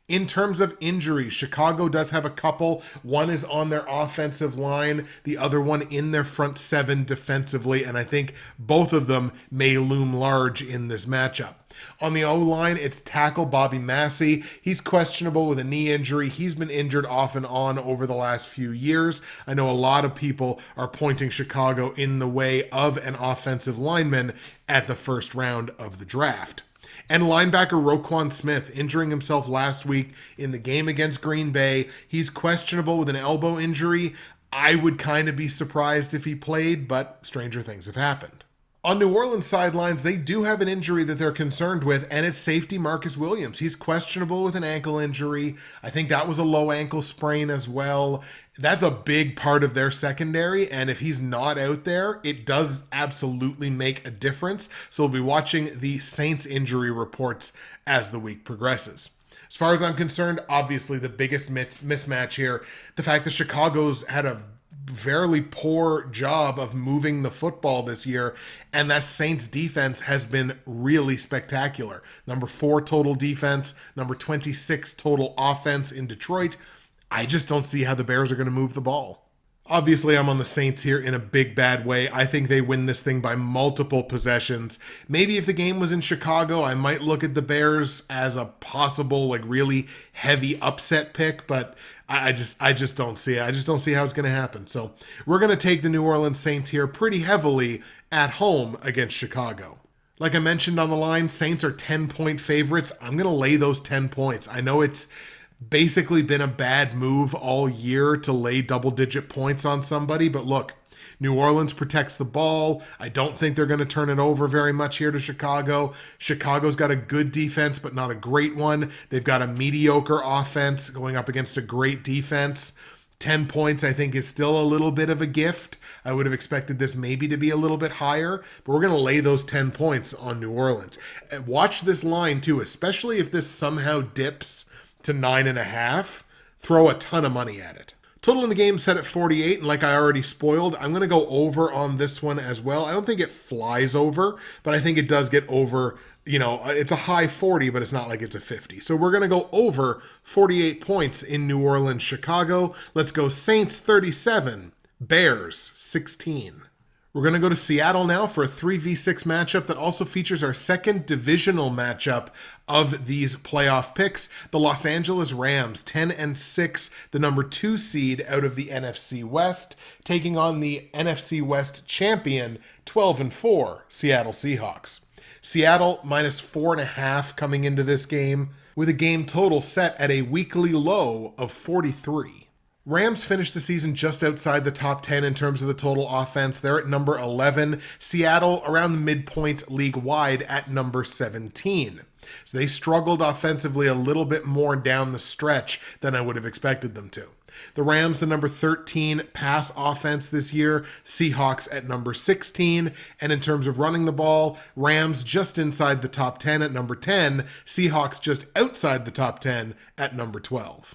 In terms of injuries, Chicago does have a couple. One is on their offensive line, the other one in their front 7 defensively, and I think both of them may loom large in this matchup. On the O-line, it's tackle Bobby Massey. He's questionable with a knee injury. He's been injured off and on over the last few years. I know a lot of people are pointing Chicago in the way of an offensive lineman at the first round of the draft. And linebacker Roquan Smith injuring himself last week in the game against Green Bay. He's questionable with an elbow injury. I would kind of be surprised if he played, but stranger things have happened. On New Orleans sidelines, they do have an injury that they're concerned with, and it's safety Marcus Williams. He's questionable with an ankle injury. I think that was a low ankle sprain as well. That's a big part of their secondary, and if he's not out there, it does absolutely make a difference. So we'll be watching the Saints injury reports as the week progresses. As far as I'm concerned, obviously the biggest mismatch here, the fact that Chicago's had a fairly poor job of moving the football this year, and that Saints defense has been really spectacular. Number 4 total defense, number 26 total offense in Detroit. I just don't see how the Bears are going to move the ball. Obviously, I'm on the Saints here in a big bad way. I think they win this thing by multiple possessions. Maybe if the game was in Chicago, I might look at the Bears as a possible, like, really heavy upset pick, but I just don't see it. I just don't see how it's going to happen. So we're going to take the New Orleans Saints here pretty heavily at home against Chicago. Like I mentioned on the line, Saints are 10-point favorites. I'm going to lay those 10 points. I know it's basically been a bad move all year to lay double-digit points on somebody, but look, New Orleans protects the ball. I don't think they're going to turn it over very much here to Chicago. Chicago's got a good defense, but not a great one. They've got a mediocre offense going up against a great defense. 10 points, I think, is still a little bit of a gift. I would have expected this maybe to be a little bit higher, but we're going to lay those 10 points on New Orleans. Watch this line, too, especially if this somehow dips to 9.5, throw a ton of money at it. Total in the game set at 48, and like I already spoiled, I'm going to go over on this one as well. I don't think it flies over, but I think it does get over, it's a high 40, but it's not like it's a 50. So we're going to go over 48 points in New Orleans, Chicago. Let's go Saints 37, Bears 16. We're going to go to Seattle now for a 3v6 matchup that also features our second divisional matchup of these playoff picks. The Los Angeles Rams, 10-6, the number 2 seed out of the NFC West, taking on the NFC West champion, 12-4, Seattle Seahawks. Seattle minus 4.5 coming into this game, with a game total set at a weekly low of 43. Rams finished the season just outside the top 10 in terms of the total offense. They're at number 11. Seattle around the midpoint league-wide at number 17. So they struggled offensively a little bit more down the stretch than I would have expected them to. The Rams, the number 13 pass offense this year. Seahawks at number 16. And in terms of running the ball, Rams just inside the top 10 at number 10. Seahawks just outside the top 10 at number 12.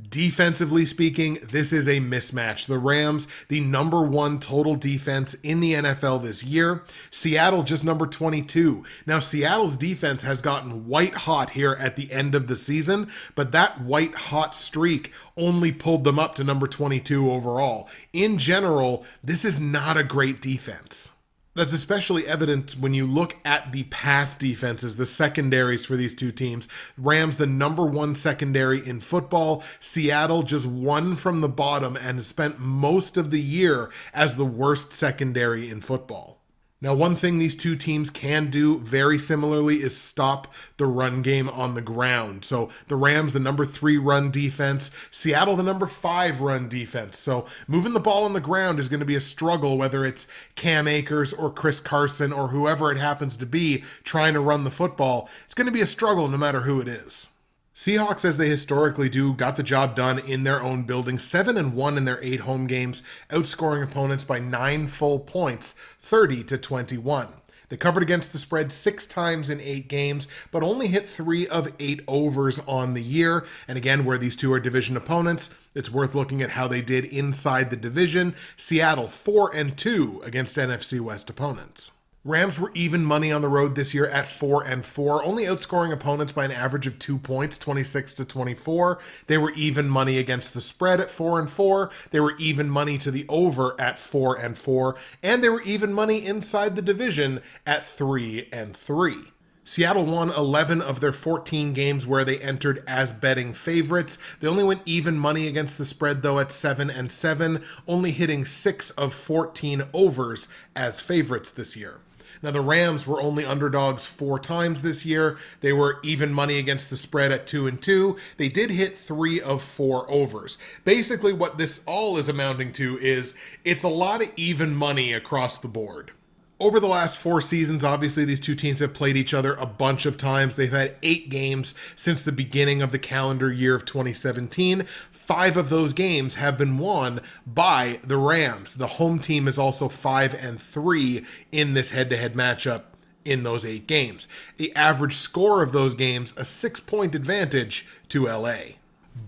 Defensively speaking, this is a mismatch. The Rams, the number 1 total defense in the NFL this year. Seattle just number 22. Now, Seattle's defense has gotten white hot here at the end of the season, but that white hot streak only pulled them up to number 22 overall. In general, this is not a great defense. That's especially evident when you look at the pass defenses, the secondaries for these two teams. Rams, the number 1 secondary in football. Seattle just 1 from the bottom and has spent most of the year as the worst secondary in football. Now, one thing these two teams can do very similarly is stop the run game on the ground. So the Rams, the number 3 run defense, Seattle, the number 5 run defense. So moving the ball on the ground is going to be a struggle, whether it's Cam Akers or Chris Carson or whoever it happens to be trying to run the football. It's going to be a struggle no matter who it is. Seahawks, as they historically do, got the job done in their own building, 7-1 in their 8 home games, outscoring opponents by 9 full points, 30-21. They covered against the spread 6 times in 8 games, but only hit 3 of 8 overs on the year. And again, where these two are division opponents, it's worth looking at how they did inside the division. Seattle 4-2 against NFC West opponents. Rams were even money on the road this year at 4-4, only outscoring opponents by an average of 2 points, 26-24. They were even money against the spread at 4-4. They were even money to the over at 4-4, and they were even money inside the division at 3-3. Seattle won 11 of their 14 games where they entered as betting favorites. They only went even money against the spread, though, at 7-7, only hitting 6 of 14 overs as favorites this year. Now, the Rams were only underdogs 4 times this year. They were even money against the spread at 2-2. They did hit 3 of 4 overs. Basically, what this all is amounting to is it's a lot of even money across the board. Over the last 4 seasons, obviously, these two teams have played each other a bunch of times. They've had 8 games since the beginning of the calendar year of 2017. 5 of those games have been won by the Rams. The home team is also 5-3 in this head-to-head matchup in those 8 games. The average score of those games, a 6-point advantage to LA.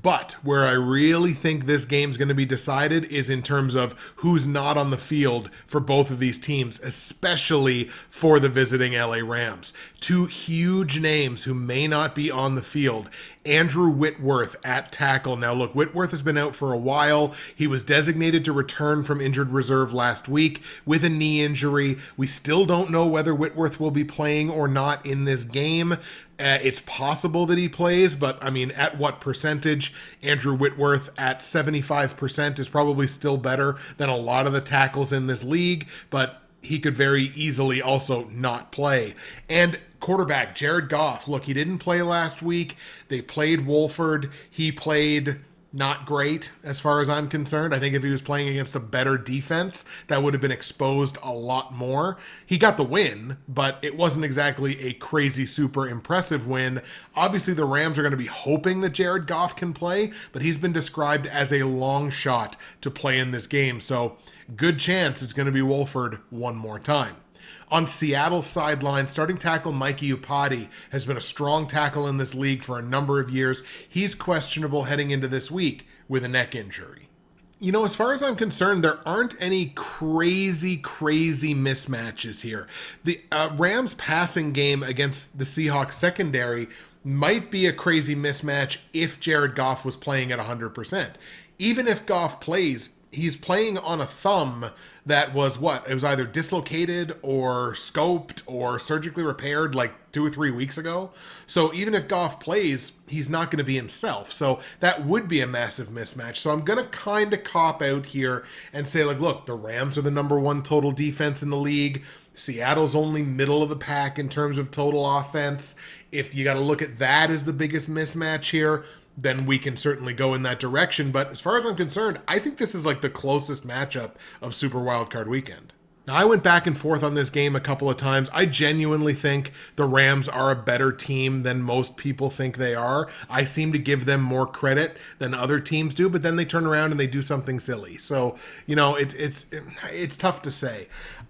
But where I really think this game's going to be decided is in terms of who's not on the field for both of these teams, especially for the visiting LA Rams. 2 huge names who may not be on the field. Andrew Whitworth at tackle. Now look, Whitworth has been out for a while. He was designated to return from injured reserve last week with a knee injury. We still don't know whether Whitworth will be playing or not in this game. It's possible that he plays, but I mean, at what percentage? Andrew Whitworth at 75% is probably still better than a lot of the tackles in this league, but he could very easily also not play. And quarterback Jared Goff, look, he didn't play last week. They played Wolford. He played not great as far as I'm concerned. I think if he was playing against a better defense, that would have been exposed a lot more. He got the win, but it wasn't exactly a crazy, super impressive win. Obviously, the Rams are going to be hoping that Jared Goff can play, but he's been described as a long shot to play in this game. So good chance it's going to be Wolford one more time. On Seattle's sideline, starting tackle Mikey Upati has been a strong tackle in this league for a number of years. He's questionable heading into this week with a neck injury. You know, as far as I'm concerned, there aren't any crazy mismatches here. The Rams passing game against the Seahawks secondary might be a crazy mismatch if Jared Goff was playing at 100%. Even if Goff plays, he's playing on a thumb that was it was either dislocated or scoped or surgically repaired like 2 or 3 weeks ago. So even if Goff plays, he's not going to be himself. So that would be a massive mismatch. So I'm going to kind of cop out here and say, like, look, the Rams are the number 1 total defense in the league. Seattle's only middle of the pack in terms of total offense. If you got to look at that as the biggest mismatch here, then we can certainly go in that direction. But as far as I'm concerned, I think this is like the closest matchup of Super Wildcard Weekend. Now, I went back and forth on this game a couple of times. I genuinely think the Rams are a better team than most people think they are. I seem to give them more credit than other teams do, but then they turn around and they do something silly. So, you know, it's tough to say.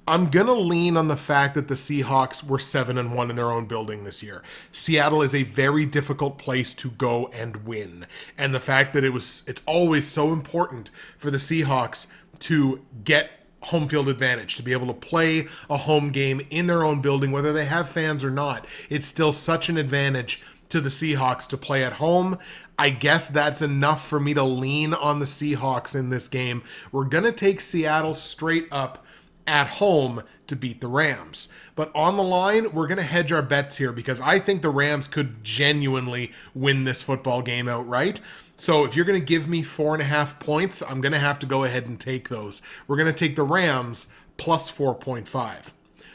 I'm going to lean on the fact that the Seahawks were 7-1 in their own building this year. Seattle is a very difficult place to go and win. And the fact that it's always so important for the Seahawks to get home field advantage, to be able to play a home game in their own building, whether they have fans or not. It's still such an advantage to the Seahawks to play at home. I guess that's enough for me to lean on the Seahawks in this game. We're going to take Seattle straight up at home to beat the Rams. But on the line, we're going to hedge our bets here because I think the Rams could genuinely win this football game outright. So if you're going to give me 4.5 points, I'm going to have to go ahead and take those. We're going to take the Rams plus 4.5.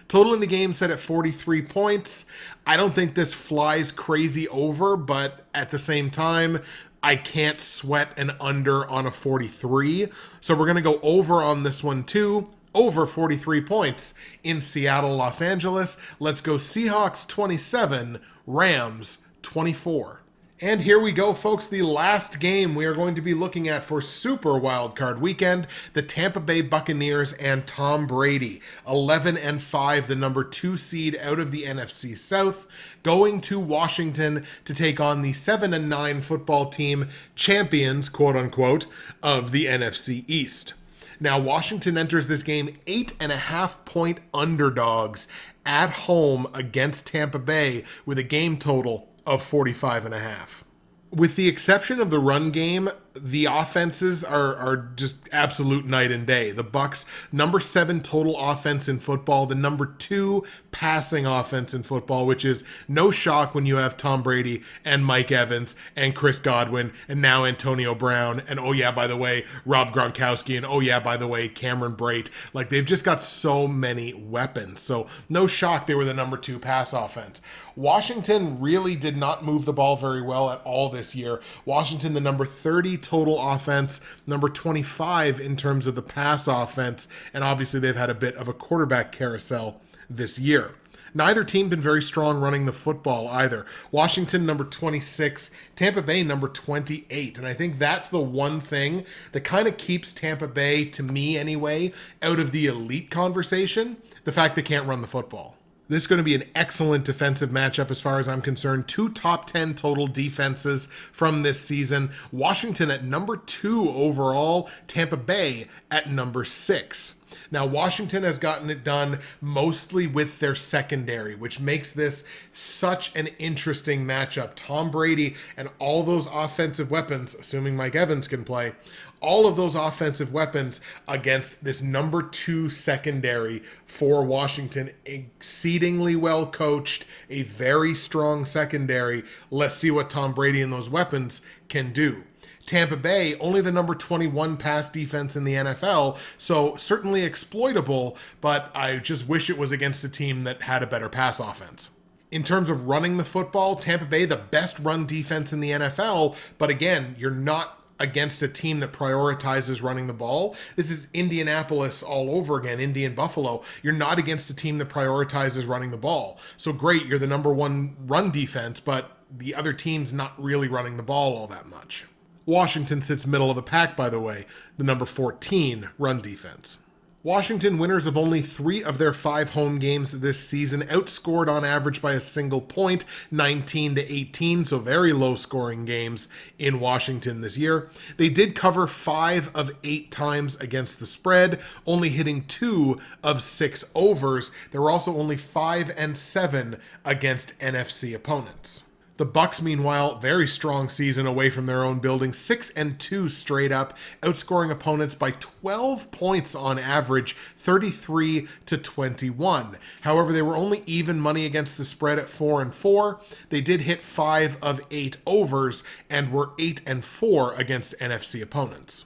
Total in the game set at 43 points. I don't think this flies crazy over, but at the same time, I can't sweat an under on a 43. So we're going to go over on this one too. Over 43 points in Seattle, Los Angeles. Let's go Seahawks 27, Rams 24. And here we go, folks, the last game we are going to be looking at for Super Wildcard Weekend, the Tampa Bay Buccaneers and Tom Brady. 11-5, the number 2 seed out of the NFC South, going to Washington to take on the 7-9 football team, champions, quote-unquote, of the NFC East. Now, Washington enters this game 8.5-point underdogs at home against Tampa Bay with a game total of 45.5. With the exception of the run game, the offenses are just absolute night and day. The Bucs, number 7 total offense in football, the number 2 passing offense in football, which is no shock when you have Tom Brady and Mike Evans and Chris Godwin and now Antonio Brown and, oh yeah, by the way, Rob Gronkowski and, oh yeah, by the way, Cameron Brate. Like, they've just got so many weapons. So no shock they were the number 2 pass offense. Washington really did not move the ball very well at all this year. Washington, the number 30 total offense, number 25 in terms of the pass offense, and obviously they've had a bit of a quarterback carousel this year. Neither team been very strong running the football either. Washington, number 26, Tampa Bay, number 28. And I think that's the one thing that kind of keeps Tampa Bay, to me anyway, out of the elite conversation, the fact they can't run the football. This is going to be an excellent defensive matchup as far as I'm concerned. 2 top 10 total defenses from this season. Washington at number 2 overall, Tampa Bay at number 6. Now, Washington has gotten it done mostly with their secondary, which makes this such an interesting matchup. Tom Brady and all those offensive weapons, assuming Mike Evans can play, all of those offensive weapons against this number 2 secondary for Washington. Exceedingly well coached, a very strong secondary. Let's see what Tom Brady and those weapons can do. Tampa Bay, only the number 21 pass defense in the NFL, so certainly exploitable, but I just wish it was against a team that had a better pass offense. In terms of running the football, Tampa Bay, the best run defense in the NFL, but again, you're not against a team that prioritizes running the ball. This is Indianapolis all over again, Indy and Buffalo. You're not against a team that prioritizes running the ball. So great, you're the number 1 run defense, but the other team's not really running the ball all that much. Washington sits middle of the pack, by the way, the number 14 run defense. Washington, winners of only 3 of their 5 home games this season, outscored on average by a single point, 19-18, so very low scoring games in Washington this year. They did cover 5 of 8 times against the spread, only hitting 2 of 6 overs. They were also only 5-7 against NFC opponents. The Bucks, meanwhile, very strong season away from their own building, 6-2 straight up, outscoring opponents by 12 points on average, 33-21. However, they were only even money against the spread at 4-4. They did hit 5 of 8 overs and were 8-4 against NFC opponents.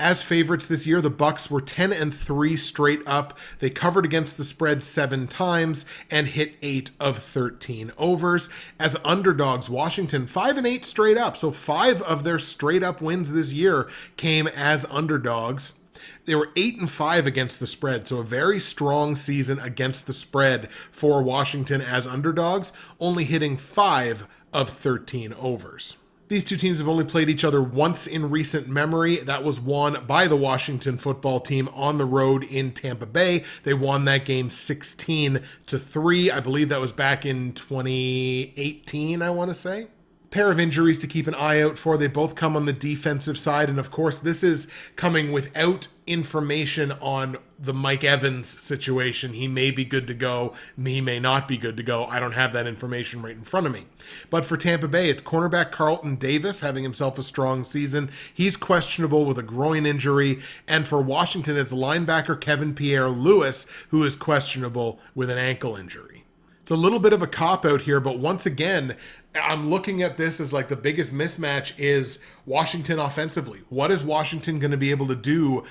As favorites this year, the Bucks were 10-3 straight up. They covered against the spread 7 times and hit 8 of 13 overs. As underdogs, Washington 5-8 straight up. So 5 of their straight up wins this year came as underdogs. They were 8-5 against the spread, so a very strong season against the spread for Washington as underdogs, only hitting 5 of 13 overs. These two teams have only played each other once in recent memory. That was won by the Washington football team on the road in Tampa Bay. They won that game 16-3. I believe that was back in 2018, I want to say. Pair of injuries to keep an eye out for. They both come on the defensive side, and of course this is coming without information on the Mike Evans situation. He may be good to go, he may not be good to go. I don't have that information right in front of me. But for Tampa Bay, it's cornerback Carlton Davis having himself a strong season. He's questionable with a groin injury, and for Washington, it's linebacker Kevin Pierre-Louis, who is questionable with an ankle injury. It's a little bit of a cop-out here, but once again, I'm looking at this as like the biggest mismatch is Washington offensively. What is Washington going to be able to do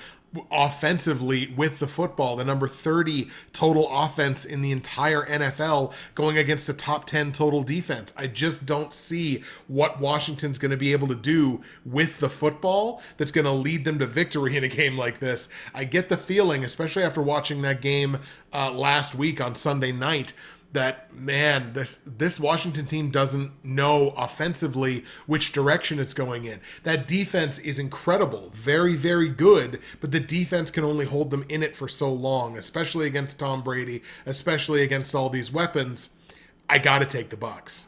offensively with the football? The number 30 total offense in the entire NFL going against a top 10 total defense. I just don't see what Washington's going to be able to do with the football that's going to lead them to victory in a game like this. I get the feeling, especially after watching that game last week on Sunday night, that, man, this Washington team doesn't know offensively which direction it's going in. That defense is incredible, very, very good, but the defense can only hold them in it for so long, especially against Tom Brady, especially against all these weapons. I got to take the Bucks.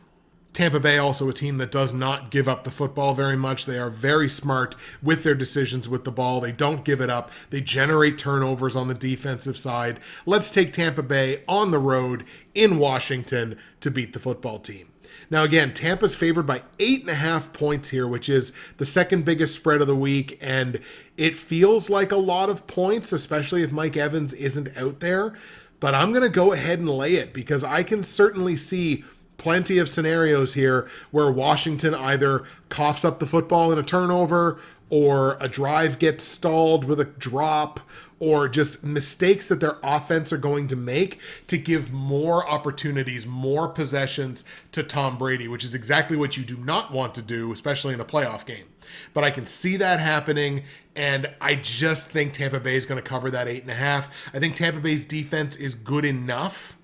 Tampa Bay, also a team that does not give up the football very much. They are very smart with their decisions with the ball. They don't give it up. They generate turnovers on the defensive side. Let's take Tampa Bay on the road in Washington to beat the football team. Now again, Tampa's favored by 8.5 points here, which is the second biggest spread of the week, and it feels like a lot of points, especially if Mike Evans isn't out there. But I'm going to go ahead and lay it because I can certainly see plenty of scenarios here where Washington either coughs up the football in a turnover, or a drive gets stalled with a drop, or just mistakes that their offense are going to make to give more opportunities, more possessions to Tom Brady, which is exactly what you do not want to do, especially in a playoff game. But I can see that happening, and I just think Tampa Bay is going to cover that 8.5. I think Tampa Bay's defense is good enough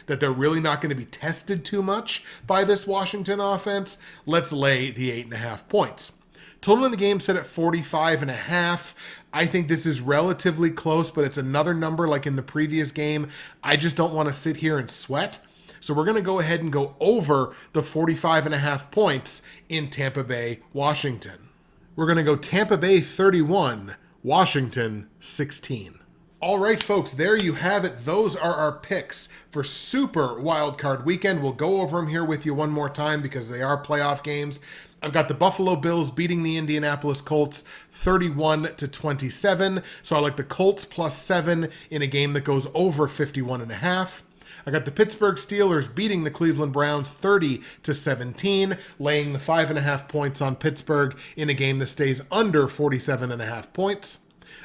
that they're really not going to be tested too much by this Washington offense. Let's lay the 8.5 points. Total in the game set at 45.5. I think this is relatively close, but it's another number like in the previous game. I just don't want to sit here and sweat. So we're going to go ahead and go over the 45.5 points in Tampa Bay, Washington. We're going to go Tampa Bay 31, Washington 16. All right, folks, there you have it. Those are our picks for Super Wildcard Weekend. We'll go over them here with you one more time because they are playoff games. I've got the Buffalo Bills beating the Indianapolis Colts 31-27. So I like the Colts +7 in a game that goes over 51.5. I got the Pittsburgh Steelers beating the Cleveland Browns 30-17, laying the 5.5 points on Pittsburgh in a game that stays under 47.5 points.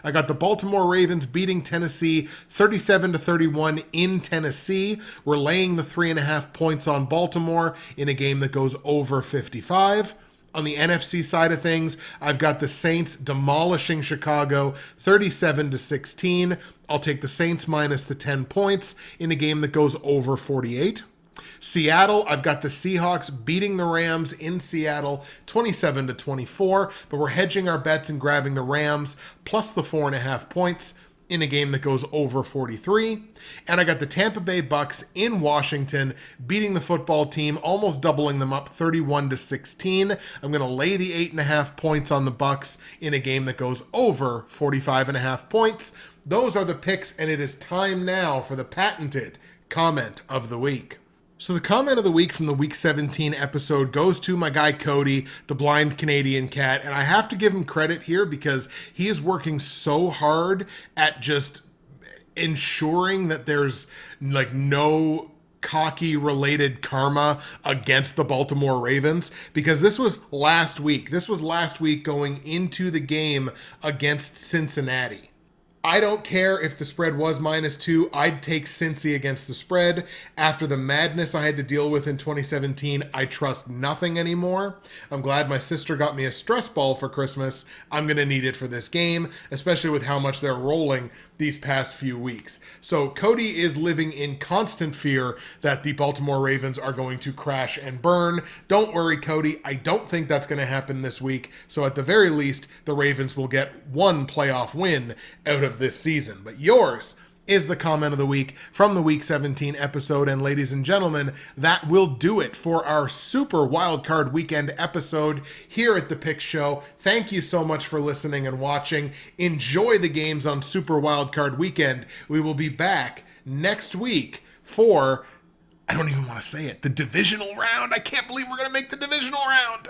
I got the Baltimore Ravens beating Tennessee 37-31 in Tennessee. We're laying the 3.5 points on Baltimore in a game that goes over 55. On the NFC side of things, I've got the Saints demolishing Chicago 37-16. I'll take the Saints minus the 10 points in a game that goes over 48. Seattle, I've got the Seahawks beating the Rams in Seattle 27-24, but we're hedging our bets and grabbing the Rams plus the 4.5 points in a game that goes over 43. And I got the Tampa Bay Bucks in Washington beating the football team, almost doubling them up 31-16. I'm going to lay the 8.5 points on the Bucks in a game that goes over 45.5 points. Those are the picks, and it is time now for the patented comment of the week. So the comment of the week from the Week 17 episode goes to my guy Cody, the blind Canadian cat, and I have to give him credit here because he is working so hard at just ensuring that there's like no cocky related karma against the Baltimore Ravens, because this was last week. This was last week going into the game against Cincinnati. I don't care if the spread was -2. I'd take Cincy against the spread. After the madness I had to deal with in 2017, I trust nothing anymore. I'm glad my sister got me a stress ball for Christmas. I'm going to need it for this game, especially with how much they're rolling these past few weeks. So Cody is living in constant fear that the Baltimore Ravens are going to crash and burn. Don't worry, Cody. I don't think that's going to happen this week. So at the very least, the Ravens will get one playoff win out of this season. But yours is the comment of the week from the Week 17 episode. And ladies and gentlemen, that will do it for our Super Wildcard Weekend episode here at The Pick Show. Thank you so much for listening and watching. Enjoy the games on Super Wildcard Weekend. We will be back next week for, I don't even want to say it, the divisional round. I can't believe we're going to make the divisional round.